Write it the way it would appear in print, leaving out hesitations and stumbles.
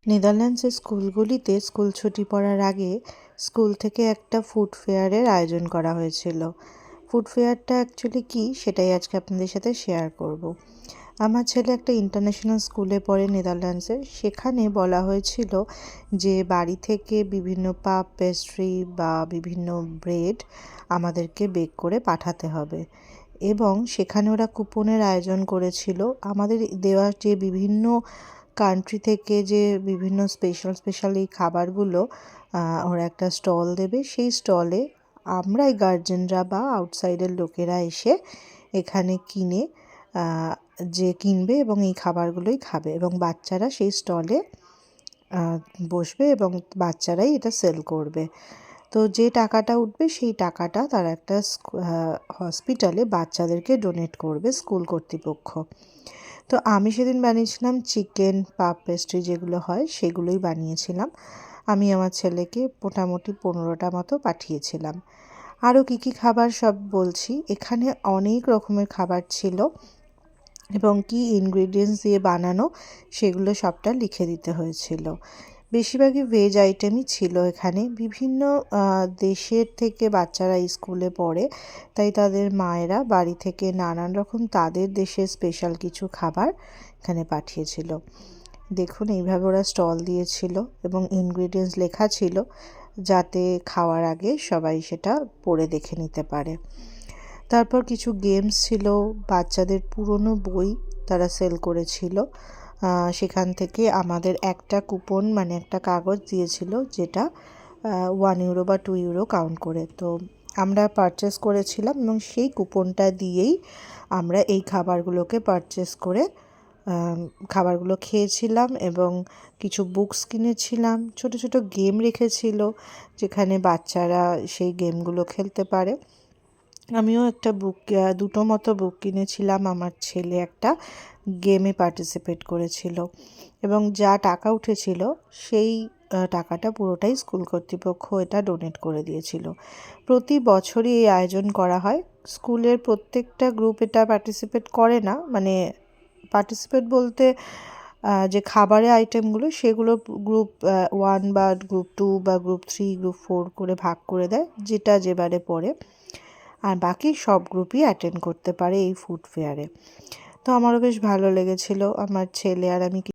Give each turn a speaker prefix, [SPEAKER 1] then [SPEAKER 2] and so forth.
[SPEAKER 1] নেদারল্যান্ডসের স্কুলগুলিতে স্কুল ছুটি পড়ার আগে স্কুল থেকে একটা ফুড ফেয়ারের আয়োজন করা হয়েছিল। ফুড ফেয়ারটা অ্যাকচুয়ালি কী সেটাই আজকে আপনাদের সাথে শেয়ার করব। আমার ছেলে একটা ইন্টারন্যাশনাল স্কুলে পড়ে নেদারল্যান্ডসের। সেখানে বলা হয়েছিল যে বাড়ি থেকে বিভিন্ন পাপ পেস্ট্রি বা বিভিন্ন ব্রেড আমাদেরকে বেক করে পাঠাতে হবে, এবং সেখানে ওরা কুপনের আয়োজন করেছিল। আমাদের দেওয়া যে বিভিন্ন কান্ট্রি থেকে যে বিভিন্ন স্পেশাল এই খাবারগুলো ওরা একটা স্টল দেবে, সেই স্টলে আমরাই গার্জেনরা বা আউটসাইডের লোকেরা এসে এখানে কিনে যে কিনবে এবং এই খাবারগুলোই খাবে, এবং বাচ্চারা সেই স্টলে বসবে এবং বাচ্চারাই এটা সেল করবে। তো যে টাকাটা উঠবে সেই টাকাটা তারা একটা হসপিটালে বাচ্চাদেরকে ডোনেট করবে স্কুল কর্তৃপক্ষ। তো আমি সেদিন বানিয়েছিলাম চিকেন পাপ পেস্ট্রি, যেগুলো হয় সেগুলোই বানিয়েছিলাম। আমি আমার ছেলেকে মোটামুটি 15টা মতো পাঠিয়েছিলাম। আরও কী কী খাবার সব বলছি। এখানে অনেক রকমের খাবার ছিল এবং কী ইনগ্রিডিয়েন্টস দিয়ে বানানো সেগুলো সবটা লিখে দিতে হয়েছিল। বেশিরভাগই ভেজ আইটেমই ছিল এখানে। বিভিন্ন দেশের থেকে বাচ্চারা এই স্কুলে পড়ে, তাই তাদের মায়েরা বাড়ি থেকে নানান রকম তাদের দেশের স্পেশাল কিছু খাবার এখানে পাঠিয়েছিল। দেখুন এইভাবে ওরা স্টল দিয়েছিল এবং ইনগ্রিডিয়েন্টস লেখা ছিল, যাতে খাওয়ার আগে সবাই সেটা পড়ে দেখে নিতে পারে। তারপর কিছু গেমস ছিল, বাচ্চাদের পুরনো বই তারা সেল করেছিল। সেখান থেকে আমাদের একটা কুপন মানে একটা কাগজ দিয়েছিল, যেটা 1 ইউরো বা 2 ইউরো কাউন্ট করে। তো আমরা পারচেস করেছিলাম এবং সেই কুপনটা দিয়েই আমরা এই খাবারগুলোকে পারচেস করে খাবারগুলো খেয়েছিলাম এবং কিছু বুকস কিনেছিলাম। ছোট ছোট গেম রেখেছিল যেখানে বাচ্চারা সেই গেমগুলো খেলতে পারে। আমিও একটা দুটো মতো বুক কিনেছিলাম। আমার ছেলে একটা গেমে পার্টিসিপেট করেছিল এবং যা টাকা উঠেছিল সেই টাকাটা পুরোটাই স্কুল কর্তৃপক্ষ এটা ডোনেট করে দিয়েছিল। প্রতি বছরই এই আয়োজন করা হয়। স্কুলের প্রত্যেকটা গ্রুপ এটা পার্টিসিপেট করে না, মানে পার্টিসিপেট বলতে যে খাবারের আইটেমগুলো সেগুলো গ্রুপ 1 বা গ্রুপ 2 বা গ্রুপ 3 গ্রুপ 4 করে ভাগ করে দেয়, যেটা যেবারে পড়ে। আর বাকি সব গ্রুপই অ্যাটেন্ড করতে পারে এই ফুড ফেয়ারে। তো আমারও বেশ ভালো লেগেছিল। আমার ছেলে আর আমি